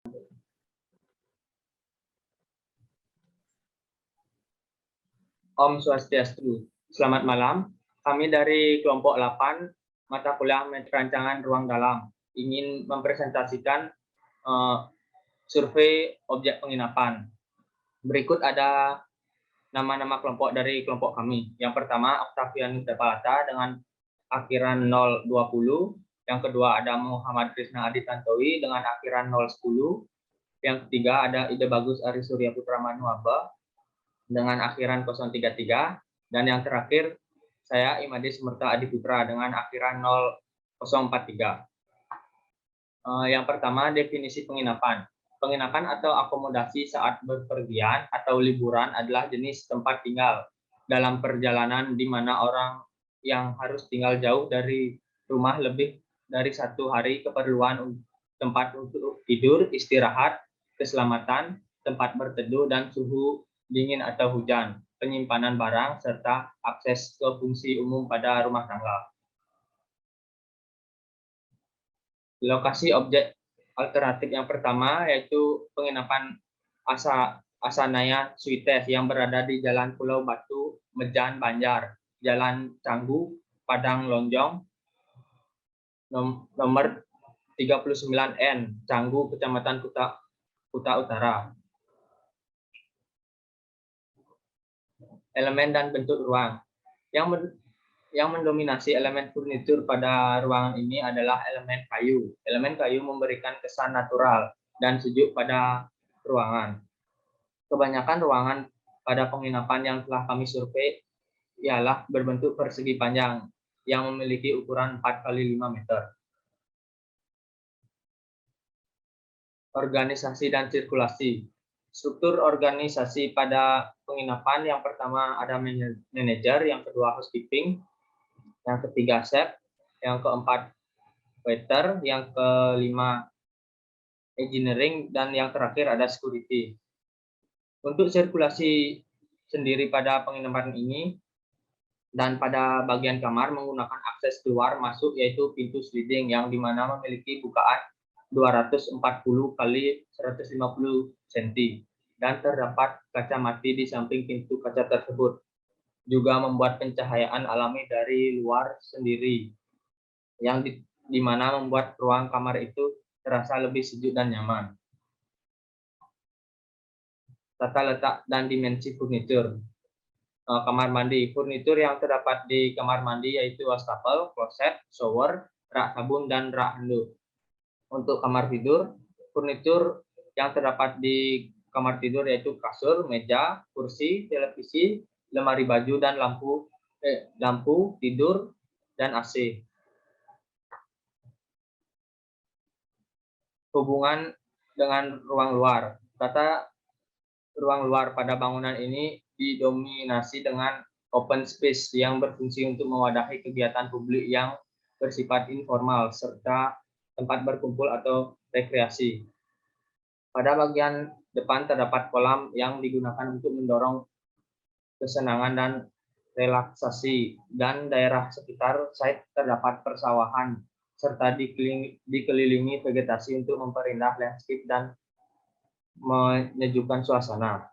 Om Swastiastu. Selamat malam. Kami dari kelompok 8 mata kuliah perancangan ruang dalam ingin mempresentasikan survei objek penginapan. Berikut ada nama-nama kelompok dari kelompok kami. Yang pertama Octavianus Depalata dengan akhiran 020. Yang kedua ada Muhammad Krishna Adi Tantowi dengan akhiran 010. Yang ketiga ada Ide Bagus Ari Surya Putra Manuaba dengan akhiran 033. Dan yang terakhir saya Imadi Semerta Adi Putra dengan akhiran 0043. Yang pertama definisi penginapan. Penginapan atau akomodasi saat bepergian atau liburan adalah jenis tempat tinggal dalam perjalanan di mana orang yang harus tinggal jauh dari rumah lebih dari 1 hari keperluan tempat untuk tidur, istirahat, keselamatan, tempat berteduh, dan suhu dingin atau hujan, penyimpanan barang, serta akses ke fungsi umum pada rumah tangga. Lokasi objek alternatif yang pertama yaitu penginapan Asanaya Suites yang berada di Jalan Pulau Batu, Mejan, Banjar, Jalan Canggu, Padang Lonjong, nomor 39N, Canggu, Kecamatan Kuta Utara. Elemen dan bentuk ruang. Yang mendominasi elemen furnitur pada ruangan ini adalah elemen kayu. Elemen kayu memberikan kesan natural dan sejuk pada ruangan. Kebanyakan ruangan pada penginapan yang telah kami survei ialah berbentuk persegi panjang yang memiliki ukuran 4x5 meter. Organisasi dan sirkulasi. Struktur organisasi pada penginapan yang pertama ada manajer, yang kedua housekeeping, yang ketiga chef, yang keempat waiter, yang kelima engineering, dan yang terakhir ada security. Untuk sirkulasi sendiri pada penginapan ini dan pada bagian kamar menggunakan akses keluar masuk yaitu pintu sliding yang dimana memiliki bukaan 240 kali 150 cm dan terdapat kaca mati di samping pintu kaca tersebut. Juga membuat pencahayaan alami dari luar sendiri yang dimana membuat ruang kamar itu terasa lebih sejuk dan nyaman. Tata letak dan dimensi furnitur. Kamar mandi. Furnitur yang terdapat di kamar mandi yaitu wastafel, kloset, shower, rak sabun, dan rak handuk. Untuk kamar tidur, furnitur yang terdapat di kamar tidur yaitu kasur, meja, kursi, televisi, lemari baju, dan lampu tidur, dan AC. Hubungan dengan ruang luar. Tata ruang luar pada bangunan ini didominasi dengan open space yang berfungsi untuk mewadahi kegiatan publik yang bersifat informal serta tempat berkumpul atau rekreasi. Pada bagian depan terdapat kolam yang digunakan untuk mendorong kesenangan dan relaksasi, dan daerah sekitar site terdapat persawahan serta dikelilingi vegetasi untuk memperindah landscape dan menyejukkan suasana.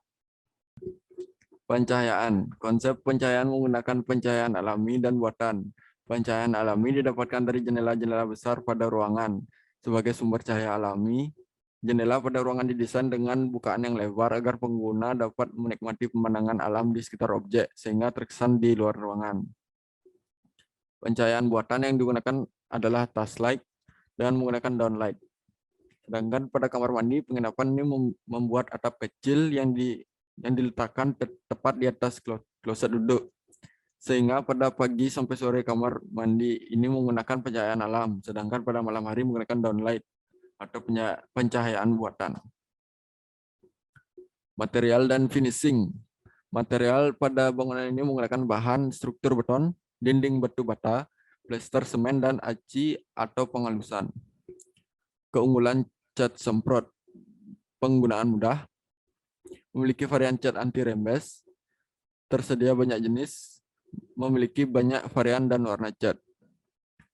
Pencahayaan. Konsep pencahayaan menggunakan pencahayaan alami dan buatan. Pencahayaan alami didapatkan dari jendela-jendela besar pada ruangan. Sebagai sumber cahaya alami, jendela pada ruangan didesain dengan bukaan yang lebar agar pengguna dapat menikmati pemandangan alam di sekitar objek, sehingga terkesan di luar ruangan. Pencahayaan buatan yang digunakan adalah task light dan menggunakan downlight. Sedangkan pada kamar mandi, penginapan ini membuat atap kecil yang diletakkan tepat di atas kloset duduk. Sehingga pada pagi sampai sore kamar mandi ini menggunakan pencahayaan alam, sedangkan pada malam hari menggunakan downlight atau pencahayaan buatan. Material dan finishing. Material pada bangunan ini menggunakan bahan struktur beton, dinding batu bata, plester semen, dan aci atau penghalusan. Keunggulan cat semprot. Penggunaan mudah. Memiliki varian cat anti rembes. Tersedia banyak jenis. Memiliki banyak varian dan warna cat.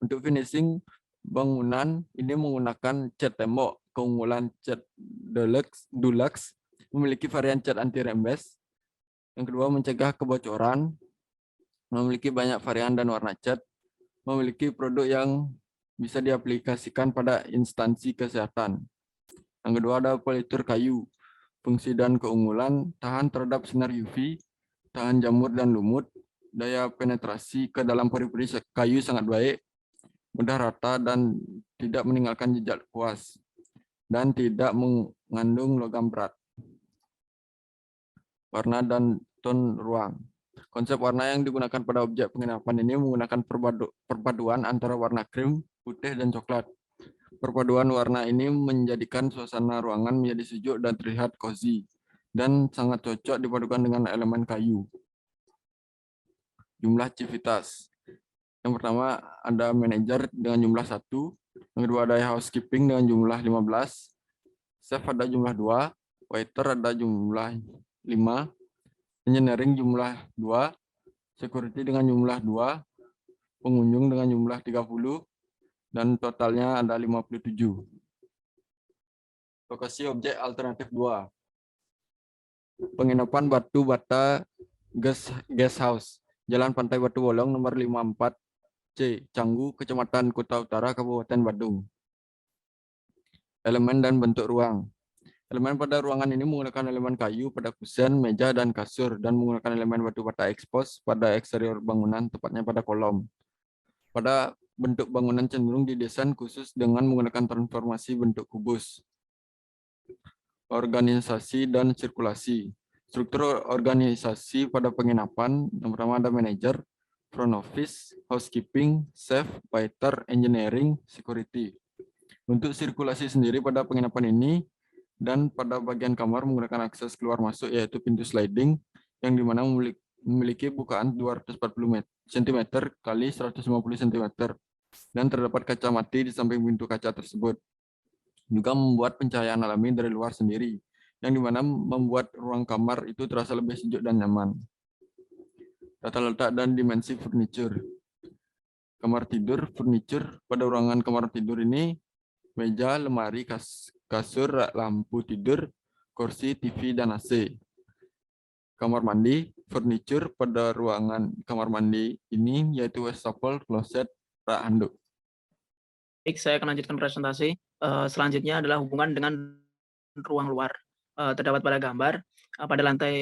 Untuk finishing bangunan ini menggunakan cat tembok, keunggulan cat Dulux memiliki varian cat anti rembes. Yang kedua, mencegah kebocoran, memiliki banyak varian dan warna cat, memiliki produk yang bisa diaplikasikan pada instansi kesehatan. Yang kedua ada politur kayu, fungsi dan keunggulan, tahan terhadap sinar UV, tahan jamur dan lumut, daya penetrasi ke dalam pori-pori kayu sangat baik, mudah rata dan tidak meninggalkan jejak kuas, dan tidak mengandung logam berat. Warna dan ton ruang. Konsep warna yang digunakan pada objek penginapan ini menggunakan perpaduan antara warna krim, putih, dan coklat. Perpaduan warna ini menjadikan suasana ruangan menjadi sejuk dan terlihat cozy, dan sangat cocok dipadukan dengan elemen kayu. Jumlah civitas. Yang pertama ada manajer dengan jumlah 1, yang kedua ada housekeeping dengan jumlah 15, chef ada jumlah 2, waiter ada jumlah 5, engineering jumlah 2, security dengan jumlah 2, pengunjung dengan jumlah 30, dan totalnya ada 57. Lokasi objek alternatif 2. Penginapan Batu Bata Guest House, Jalan Pantai Batu Bolong nomor 54C, Canggu, Kecamatan Kuta Utara, Kabupaten Badung. Elemen dan bentuk ruang. Elemen pada ruangan ini menggunakan elemen kayu pada kusen, meja, dan kasur, dan menggunakan elemen batu bata ekspos pada eksterior bangunan, tepatnya pada kolom. Pada bentuk bangunan cenderung didesain khusus dengan menggunakan transformasi bentuk kubus. Organisasi dan sirkulasi. Struktur organisasi pada penginapan, yang pertama ada manajer, front office, housekeeping, chef, waiter, engineering, security. Untuk sirkulasi sendiri pada penginapan ini, dan pada bagian kamar menggunakan akses keluar masuk yaitu pintu sliding yang dimana memiliki bukaan 240 cm kali 150 cm dan terdapat kaca mati di samping pintu kaca tersebut. Juga membuat pencahayaan alami dari luar sendiri yang dimana membuat ruang kamar itu terasa lebih sejuk dan nyaman. Tata letak dan dimensi furniture. Kamar tidur, furniture pada ruangan kamar tidur ini meja, lemari, kasur, lampu tidur, kursi, TV, dan AC. Kamar mandi, furniture pada ruangan kamar mandi ini yaitu wastafel, kloset, rak handuk. Baik, saya akan lanjutkan presentasi. Selanjutnya adalah hubungan dengan ruang luar. Terdapat pada gambar, pada lantai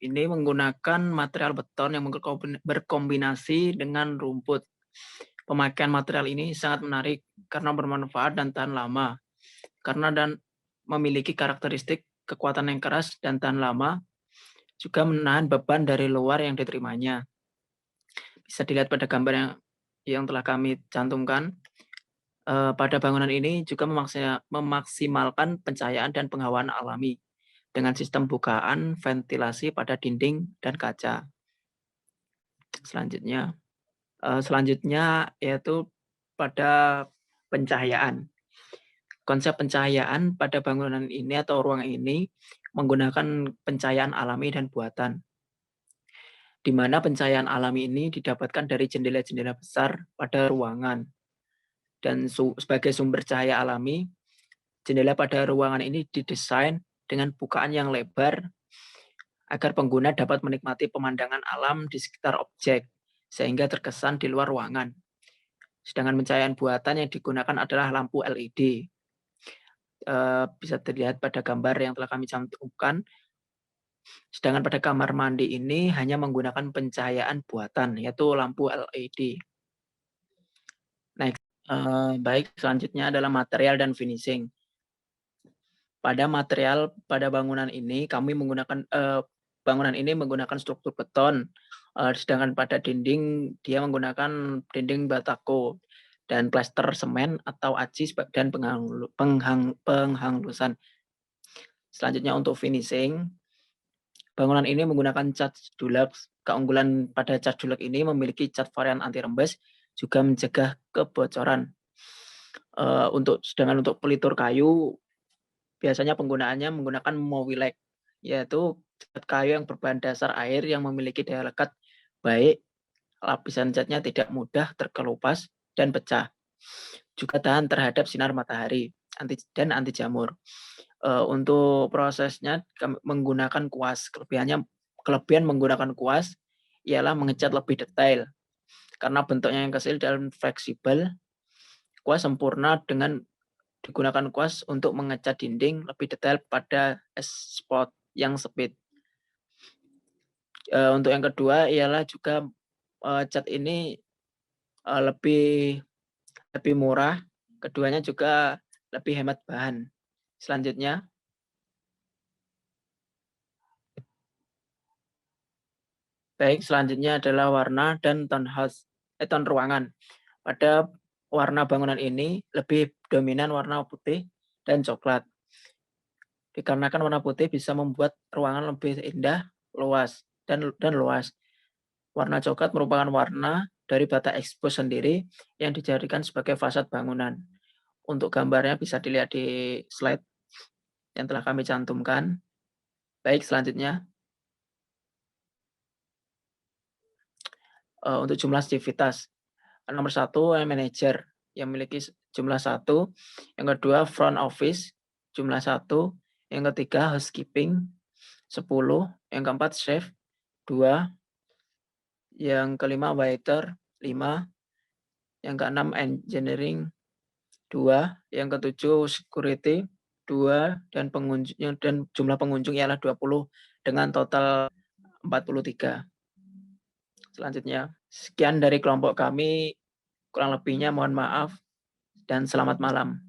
ini menggunakan material beton yang berkombinasi dengan rumput. Pemakaian material ini sangat menarik karena bermanfaat dan tahan lama. Karena dan memiliki karakteristik kekuatan yang keras dan tahan lama, juga menahan beban dari luar yang diterimanya. Bisa dilihat pada gambar yang telah kami cantumkan. Pada bangunan ini juga memaksimalkan pencahayaan dan penghawaan alami dengan sistem bukaan ventilasi pada dinding dan kaca. Selanjutnya yaitu pada pencahayaan. Konsep pencahayaan pada bangunan ini atau ruang ini menggunakan pencahayaan alami dan buatan, di mana pencahayaan alami ini didapatkan dari jendela-jendela besar pada ruangan. Dan sebagai sumber cahaya alami, jendela pada ruangan ini didesain dengan bukaan yang lebar agar pengguna dapat menikmati pemandangan alam di sekitar objek, sehingga terkesan di luar ruangan. Sedangkan pencahayaan buatan yang digunakan adalah lampu LED. Bisa terlihat pada gambar yang telah kami cantumkan. Sedangkan pada kamar mandi ini hanya menggunakan pencahayaan buatan, yaitu lampu LED. Baik, selanjutnya adalah material dan finishing. Pada material pada bangunan ini kami menggunakan bangunan ini menggunakan struktur beton, sedangkan pada dinding dia menggunakan dinding batako dan plester semen atau aci dan penghanglusan. Selanjutnya untuk finishing, bangunan ini menggunakan cat Dulux. Keunggulan pada cat Dulux ini memiliki cat varian anti rembes, juga mencegah kebocoran. Sedangkan untuk pelitur kayu, biasanya penggunaannya menggunakan Mowilex, yaitu cat kayu yang berbahan dasar air yang memiliki daya lekat baik, lapisan catnya tidak mudah terkelupas dan pecah, juga tahan terhadap sinar matahari. dan anti jamur. Untuk prosesnya kami menggunakan kuas. Kelebihan menggunakan kuas ialah mengecat lebih detail karena bentuknya yang kecil dan fleksibel. Kuas sempurna dengan digunakan kuas untuk mengecat dinding lebih detail pada spot yang sempit. Untuk yang kedua ialah juga cat ini lebih murah. Keduanya juga lebih hemat bahan. Selanjutnya, selanjutnya adalah warna dan tone ruangan. Pada warna bangunan ini lebih dominan warna putih dan coklat. Dikarenakan warna putih bisa membuat ruangan lebih indah, luas dan luas. Warna coklat merupakan warna dari bata ekspos sendiri yang dijadikan sebagai fasad bangunan. Untuk gambarnya bisa dilihat di slide yang telah kami cantumkan. Baik, selanjutnya. Untuk jumlah aktivitas. Nomor 1, manajer yang memiliki jumlah 1. Yang kedua, front office, jumlah 1. Yang ketiga, housekeeping, 10. Yang keempat, chef, 2. Yang kelima, waiter, 5. Yang keenam, engineering, 2. Yang ketujuh, security, 2. Dan jumlah pengunjung ialah 20 dengan total 43. Selanjutnya, sekian dari kelompok kami. Kurang lebihnya mohon maaf dan selamat malam.